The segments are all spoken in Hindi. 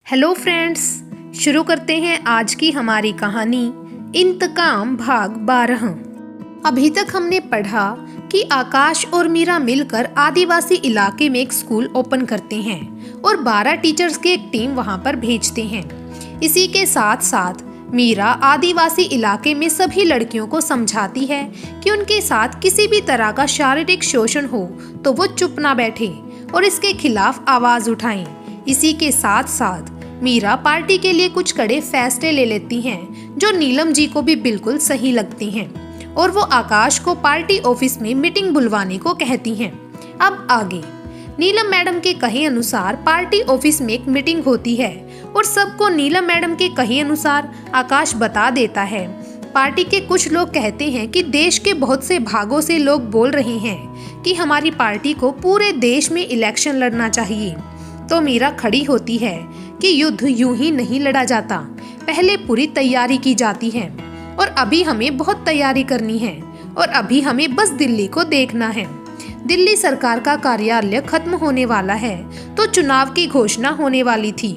हेलो फ्रेंड्स, शुरू करते हैं आज की हमारी कहानी इंतकाम भाग 12। अभी तक हमने पढ़ा कि आकाश और मीरा मिलकर आदिवासी इलाके में एक स्कूल ओपन करते हैं और 12 टीचर्स की एक टीम वहां पर भेजते हैं। इसी के साथ साथ मीरा आदिवासी इलाके में सभी लड़कियों को समझाती है कि उनके साथ किसी भी तरह का शारीरिक शोषण हो तो वो चुप ना बैठे और इसके खिलाफ आवाज उठाएं। इसी के साथ साथ मीरा पार्टी के लिए कुछ कड़े फैसले ले लेती हैं जो नीलम जी को भी बिल्कुल सही लगते हैं और वो आकाश को पार्टी ऑफिस में मीटिंग बुलवाने को कहती हैं। अब आगे नीलम मैडम के कहे अनुसार पार्टी ऑफिस में एक मीटिंग होती है और सबको नीलम मैडम के कहे अनुसार आकाश बता देता है। पार्टी के कुछ लोग कहते हैं कि देश के बहुत से भागों से लोग बोल रहे हैं कि हमारी पार्टी को पूरे देश में इलेक्शन लड़ना चाहिए। तो मीरा खड़ी होती है कि युद्ध यूं ही नहीं लड़ा जाता, पहले पूरी तैयारी की जाती है और अभी हमें बहुत तैयारी करनी है और अभी हमें बस दिल्ली को देखना है। दिल्ली सरकार का कार्यालय खत्म होने वाला है तो चुनाव की घोषणा होने वाली थी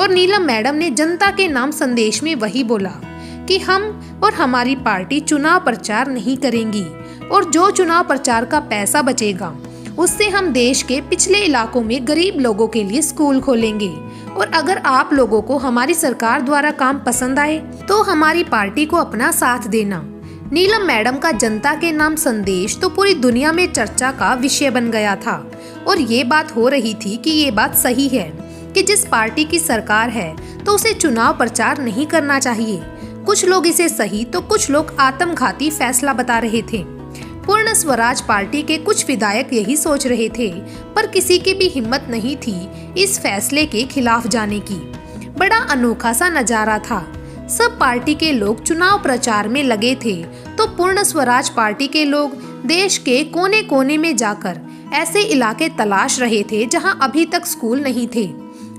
और नीलम मैडम ने जनता के नाम संदेश में वही बोला कि हम और हमारी पार्टी चुनाव प्रचार नहीं करेंगी और जो चुनाव प्रचार का पैसा बचेगा उससे हम देश के पिछले इलाकों में गरीब लोगों के लिए स्कूल खोलेंगे और अगर आप लोगों को हमारी सरकार द्वारा काम पसंद आए तो हमारी पार्टी को अपना साथ देना। नीलम मैडम का जनता के नाम संदेश तो पूरी दुनिया में चर्चा का विषय बन गया था और ये बात हो रही थी कि ये बात सही है कि जिस पार्टी की सरकार है तो उसे चुनाव प्रचार नहीं करना चाहिए। कुछ लोग इसे सही तो कुछ लोग आत्मघाती फैसला बता रहे थे। पूर्ण स्वराज पार्टी के कुछ विधायक यही सोच रहे थे पर किसी की भी हिम्मत नहीं थी इस फैसले के खिलाफ जाने की। बड़ा अनोखा सा नजारा था। सब पार्टी के लोग चुनाव प्रचार में लगे थे तो पूर्ण स्वराज पार्टी के लोग देश के कोने कोने में जाकर ऐसे इलाके तलाश रहे थे जहां अभी तक स्कूल नहीं थे।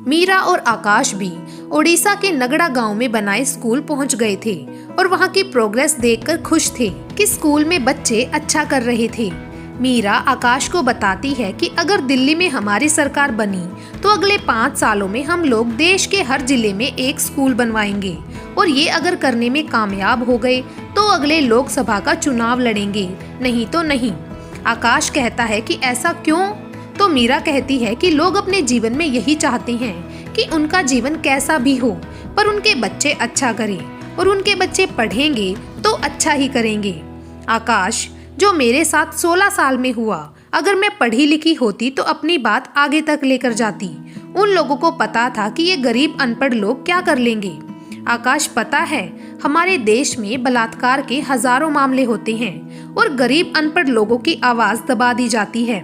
मीरा और आकाश भी ओडिशा के नगड़ा गांव में बनाए स्कूल पहुंच गए थे और वहां की प्रोग्रेस देखकर खुश थे कि स्कूल में बच्चे अच्छा कर रहे थे। मीरा आकाश को बताती है कि अगर दिल्ली में हमारी सरकार बनी तो अगले 5 सालों में हम लोग देश के हर जिले में एक स्कूल बनवाएंगे और ये अगर करने में कामयाब हो गए तो अगले लोकसभा का चुनाव लड़ेंगे, नहीं तो नहीं। आकाश कहता है कि ऐसा क्यों? तो मीरा कहती है कि लोग अपने जीवन में यही चाहते हैं कि उनका जीवन कैसा भी हो पर उनके बच्चे अच्छा करें और उनके बच्चे पढ़ेंगे तो अच्छा ही करेंगे। आकाश, जो मेरे साथ 16 साल में हुआ, अगर मैं पढ़ी लिखी होती तो अपनी बात आगे तक लेकर जाती। उन लोगों को पता था कि ये गरीब अनपढ़ लोग क्या कर लेंगे। आकाश, पता है हमारे देश में बलात्कार के हजारों मामले होते हैं और गरीब अनपढ़ लोगों की आवाज दबा दी जाती है,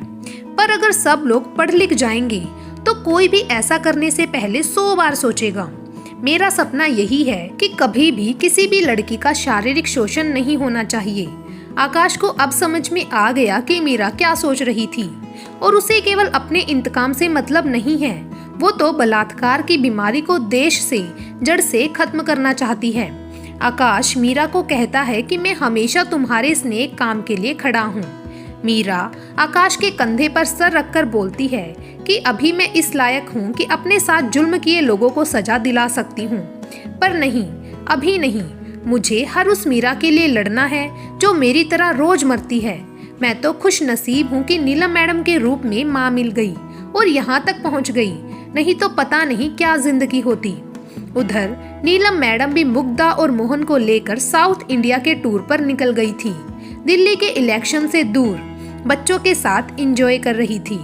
पर अगर सब लोग पढ़ लिख जाएंगे तो कोई भी ऐसा करने से पहले 100 बार सोचेगा। मेरा सपना यही है कि कभी भी किसी भी लड़की का शारीरिक शोषण नहीं होना चाहिए। आकाश को अब समझ में आ गया कि मीरा क्या सोच रही थी और उसे केवल अपने इंतकाम से मतलब नहीं है, वो तो बलात्कार की बीमारी को देश से जड़ से खत्म करना चाहती है। आकाश मीरा को कहता है कि मैं हमेशा तुम्हारे इस नेक काम के लिए खड़ा हूँ। मीरा आकाश के कंधे पर सर रखकर बोलती है कि अभी मैं इस लायक हूँ कि अपने साथ जुल्म किए लोगों को सजा दिला सकती हूँ, पर नहीं, अभी नहीं। मुझे हर उस मीरा के लिए लड़ना है जो मेरी तरह रोज मरती है। मैं तो खुश नसीब हूँ कि नीलम मैडम के रूप में माँ मिल गई और यहाँ तक पहुँच गई, नहीं तो पता नहीं क्या जिंदगी होती। उधर नीलम मैडम भी मुग्धा और मोहन को लेकर साउथ इंडिया के टूर पर निकल गई थी। दिल्ली के इलेक्शन से दूर बच्चों के साथ एंजॉय कर रही थी।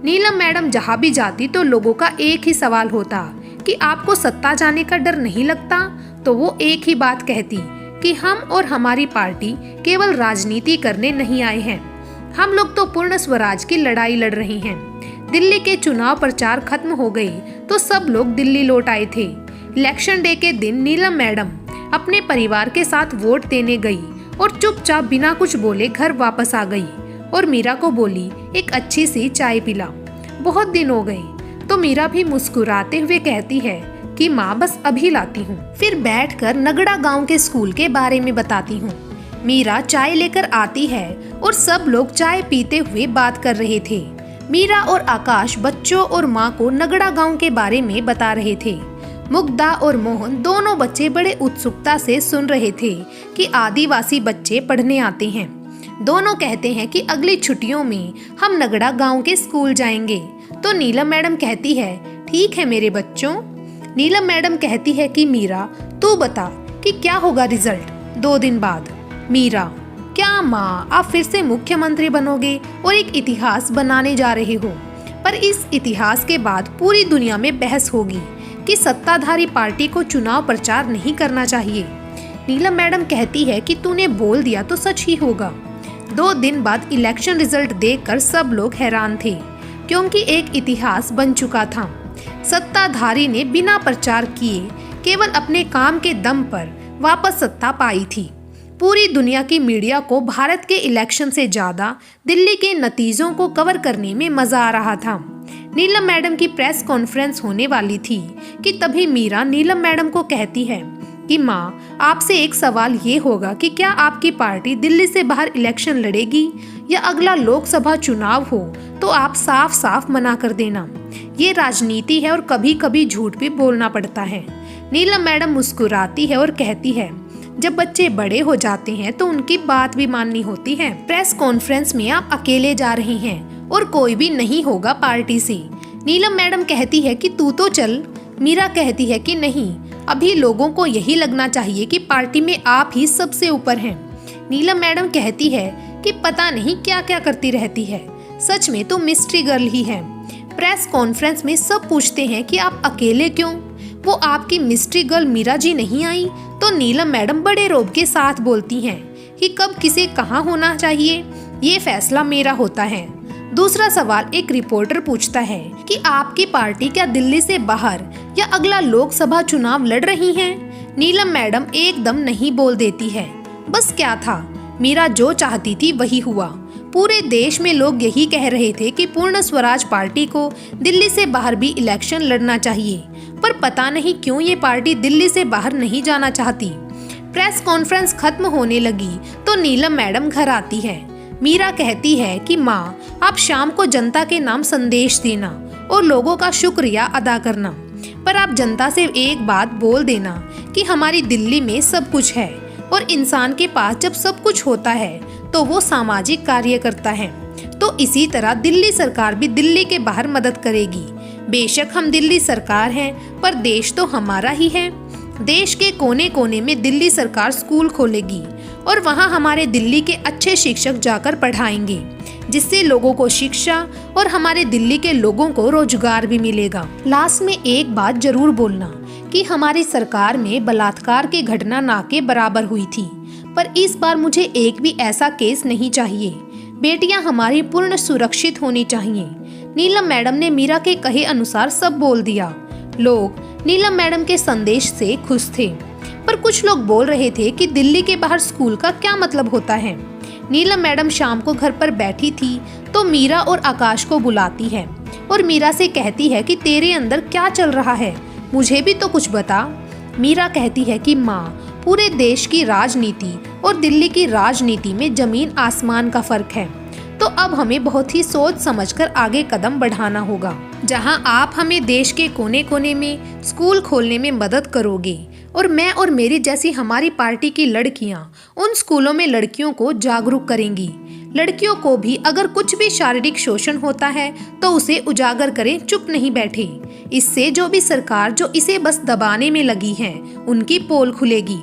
नीलम मैडम जहाँ भी जाती तो लोगों का एक ही सवाल होता कि आपको सत्ता जाने का डर नहीं लगता? तो वो एक ही बात कहती कि हम और हमारी पार्टी केवल राजनीति करने नहीं आए हैं, हम लोग तो पूर्ण स्वराज की लड़ाई लड़ रहे हैं। दिल्ली के चुनाव प्रचार खत्म हो गई तो सब लोग दिल्ली लौट आए थे। इलेक्शन डे के दिन नीलम मैडम अपने परिवार के साथ वोट देने गई और चुपचाप बिना कुछ बोले घर वापस आ गई और मीरा को बोली एक अच्छी सी चाय पिला, बहुत दिन हो गए। तो मीरा भी मुस्कुराते हुए कहती है कि माँ बस अभी लाती हूँ। फिर बैठकर नगड़ा गांव के स्कूल के बारे में बताती हूँ। मीरा चाय लेकर आती है और सब लोग चाय पीते हुए बात कर रहे थे। मीरा और आकाश बच्चों और माँ को नगड़ा गांव के बारे में बता रहे थे। मुग्धा और मोहन दोनों बच्चे बड़े उत्सुकता से सुन रहे थे कि आदिवासी बच्चे पढ़ने आते हैं। दोनों कहते हैं कि अगली छुट्टियों में हम नगड़ा गांव के स्कूल जाएंगे। तो नीलम मैडम कहती है, ठीक है मेरे बच्चों। नीलम मैडम कहती है कि मीरा, तू बता कि क्या होगा रिजल्ट 2 दिन बाद। मीरा, क्या माँ, आप फिर से मुख्यमंत्री बनोगे और एक इतिहास बनाने जा रहे हो। पर इस इतिहास के बाद पूरी दुनिया में बहस होगी कि सत्ताधारी पार्टी को चुनाव प्रचार नहीं करना चाहिए। नीलम मैडम कहती है कि तूने बोल दिया तो सच ही होगा। 2 दिन बाद इलेक्शन रिजल्ट देखकर सब लोग हैरान थे, क्योंकि एक इतिहास बन चुका था। सत्ताधारी ने बिना प्रचार किए केवल अपने काम के दम पर वापस सत्ता पाई थी। पूरी दुनिया की मीडिया को भारत के इलेक्शन से ज्यादा दिल्ली के नतीजों को कवर करने में मजा आ रहा था। नीलम मैडम की प्रेस कॉन्फ्रेंस होने वाली थी कि तभी मीरा नीलम मैडम को कहती है कि माँ, आपसे एक सवाल ये होगा कि क्या आपकी पार्टी दिल्ली से बाहर इलेक्शन लड़ेगी या अगला लोकसभा चुनाव हो तो आप साफ साफ मना कर देना। ये राजनीति है और कभी कभी झूठ भी बोलना पड़ता है। नीलम मैडम मुस्कुराती है और कहती है, जब बच्चे बड़े हो जाते हैं तो उनकी बात भी माननी होती है। प्रेस कॉन्फ्रेंस में आप अकेले जा रहे हैं और कोई भी नहीं होगा पार्टी से। नीलम मैडम कहती है कि तू तो चल। मीरा कहती है कि नहीं, अभी लोगों को यही लगना चाहिए कि पार्टी में आप ही सबसे ऊपर हैं। नीलम मैडम कहती है कि पता नहीं क्या क्या करती रहती है, सच में तो मिस्ट्री गर्ल ही है। प्रेस कॉन्फ्रेंस में सब पूछते हैं कि आप अकेले क्यों, वो आपकी मिस्ट्री गर्ल मीरा जी नहीं आई। तो नीलम मैडम बड़े रोब के साथ बोलती हैं कि कब किसे कहाँ होना चाहिए ये फैसला मेरा होता है। दूसरा सवाल एक रिपोर्टर पूछता है कि आपकी पार्टी क्या दिल्ली से बाहर या अगला लोकसभा चुनाव लड़ रही है। नीलम मैडम एकदम नहीं बोल देती है। बस क्या था, मीरा जो चाहती थी वही हुआ। पूरे देश में लोग यही कह रहे थे कि पूर्ण स्वराज पार्टी को दिल्ली से बाहर भी इलेक्शन लड़ना चाहिए, पर पता नहीं क्यों ये पार्टी दिल्ली से बाहर नहीं जाना चाहती। प्रेस कॉन्फ्रेंस खत्म होने लगी तो नीलम मैडम घर आती है। मीरा कहती है कि माँ, आप शाम को जनता के नाम संदेश देना और लोगों का शुक्रिया अदा करना, पर आप जनता से एक बात बोल देना कि हमारी दिल्ली में सब कुछ है और इंसान के पास जब सब कुछ होता है तो वो सामाजिक कार्य करता है। तो इसी तरह दिल्ली सरकार भी दिल्ली के बाहर मदद करेगी। बेशक हम दिल्ली सरकार हैं, पर देश तो हमारा ही है। देश के कोने कोने में दिल्ली सरकार स्कूल खोलेगी और वहाँ हमारे दिल्ली के अच्छे शिक्षक जाकर पढ़ाएंगे, जिससे लोगों को शिक्षा और हमारे दिल्ली के लोगों को रोजगार भी मिलेगा। लास्ट में एक बात जरूर बोलना कि हमारी सरकार में बलात्कार की घटना ना के बराबर हुई थी, पर इस बार मुझे एक भी ऐसा केस नहीं चाहिए। बेटियां हमारी पूर्ण सुरक्षित होनी चाहिए। नीलम मैडम ने मीरा के कहे अनुसार सब बोल दिया। लोग नीलम मैडम के संदेश से खुश थे, पर कुछ लोग बोल रहे थे कि दिल्ली के बाहर स्कूल का क्या मतलब होता है। नीलम मैडम शाम को घर पर बैठी थी तो मीरा और आकाश को बुलाती है और मीरा से कहती है कि तेरे अंदर क्या चल रहा है, मुझे भी तो कुछ बता। मीरा कहती है कि माँ, पूरे देश की राजनीति और दिल्ली की राजनीति में जमीन आसमान का फर्क है, तो अब हमें बहुत ही सोच समझकर आगे कदम बढ़ाना होगा। जहां आप हमें देश के कोने कोने में स्कूल खोलने में मदद करोगे और मैं और मेरी जैसी हमारी पार्टी की लड़कियां उन स्कूलों में लड़कियों को जागरूक करेंगी। लड़कियों को भी अगर कुछ भी शारीरिक शोषण होता है तो उसे उजागर करें, चुप नहीं बैठे। इससे जो भी सरकार जो इसे बस दबाने में लगी है उनकी पोल खुलेगी।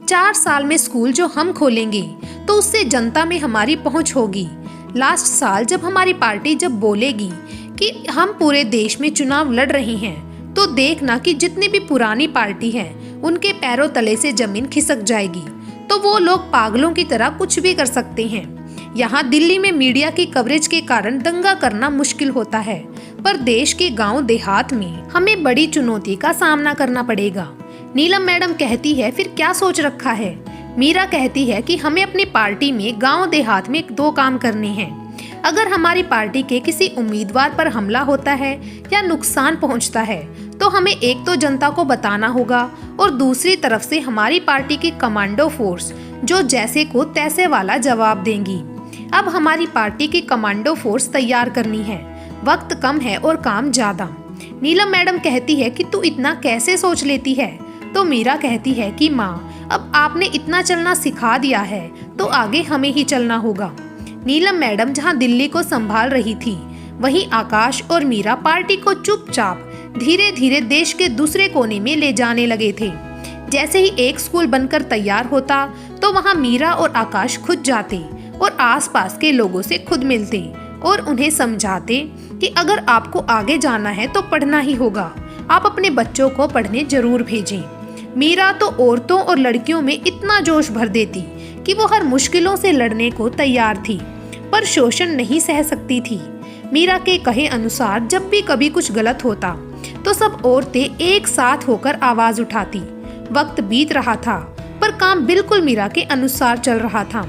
4 साल में स्कूल जो हम खोलेंगे तो उससे जनता में हमारी पहुंच होगी। लास्ट साल जब हमारी पार्टी जब बोलेगी कि हम पूरे देश में चुनाव लड़ रहे हैं, तो देखना कि जितनी भी पुरानी पार्टी है उनके पैरों तले से जमीन खिसक जाएगी, तो वो लोग पागलों की तरह कुछ भी कर सकते हैं। यहाँ दिल्ली में मीडिया की कवरेज के कारण दंगा करना मुश्किल होता है, पर देश के गांव देहात में हमें बड़ी चुनौती का सामना करना पड़ेगा। नीलम मैडम कहती है, फिर क्या सोच रखा है? मीरा कहती है कि हमें अपनी पार्टी में गांव देहात में 2 काम करने हैं। अगर हमारी पार्टी के किसी उम्मीदवार पर हमला होता है या नुकसान पहुंचता है तो हमें एक तो जनता को बताना होगा और दूसरी तरफ से हमारी पार्टी की कमांडो फोर्स जो जैसे को तैसे वाला जवाब देंगी। अब हमारी पार्टी की कमांडो फोर्स तैयार करनी है। वक्त कम है और काम ज्यादा। नीलम मैडम कहती है कि तू इतना कैसे सोच लेती है। तो मीरा कहती है कि माँ, अब आपने इतना चलना सिखा दिया है तो आगे हमें ही चलना होगा। नीलम मैडम जहाँ दिल्ली को संभाल रही थी, वहीं आकाश और मीरा पार्टी को चुपचाप धीरे धीरे देश के दूसरे कोने में ले जाने लगे थे। जैसे ही एक स्कूल बनकर तैयार होता तो वहाँ मीरा और आकाश खुद जाते और आसपास के लोगों से खुद मिलते और उन्हें समझाते कि अगर आपको आगे जाना है तो पढ़ना ही होगा, आप अपने बच्चों को पढ़ने जरूर भेजें। मीरा तो औरतों और लड़कियों में इतना जोश भर देती कि वो हर मुश्किलों से लड़ने को तैयार थी, पर शोषण नहीं सह सकती थी। मीरा के कहे अनुसार जब भी कभी कुछ गलत होता तो सब औरतें एक साथ होकर आवाज उठाती। वक्त बीत रहा था पर काम बिल्कुल मीरा के अनुसार चल रहा था।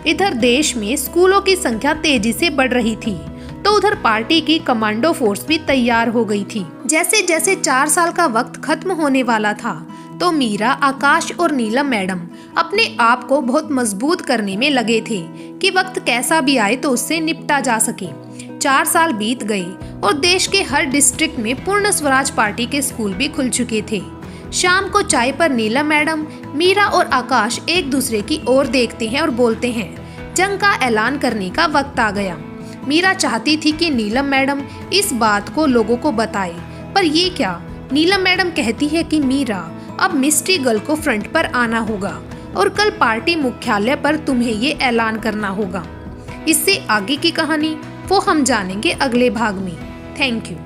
इधर देश में स्कूलों की संख्या तेजी से बढ़ रही थी तो उधर पार्टी की कमांडो फोर्स भी तैयार हो गई थी। जैसे जैसे 4 साल का वक्त खत्म होने वाला था तो मीरा, आकाश और नीलम मैडम अपने आप को बहुत मजबूत करने में लगे थे कि वक्त कैसा भी आए तो उससे निपटा जा सके। 4 साल बीत गए और देश के हर डिस्ट्रिक्ट में पूर्ण स्वराज पार्टी के स्कूल भी खुल चुके थे। शाम को चाय पर नीलम मैडम, मीरा और आकाश एक दूसरे की ओर देखते हैं और बोलते हैं, जंग का ऐलान करने का वक्त आ गया। मीरा चाहती थी कि नीलम मैडम इस बात को लोगों को बताए, पर ये क्या। नीलम मैडम कहती है कि मीरा, अब मिस्ट्री गर्ल को फ्रंट पर आना होगा और कल पार्टी मुख्यालय पर तुम्हें ये ऐलान करना होगा। इससे आगे की कहानी वो हम जानेंगे अगले भाग में। Thank you.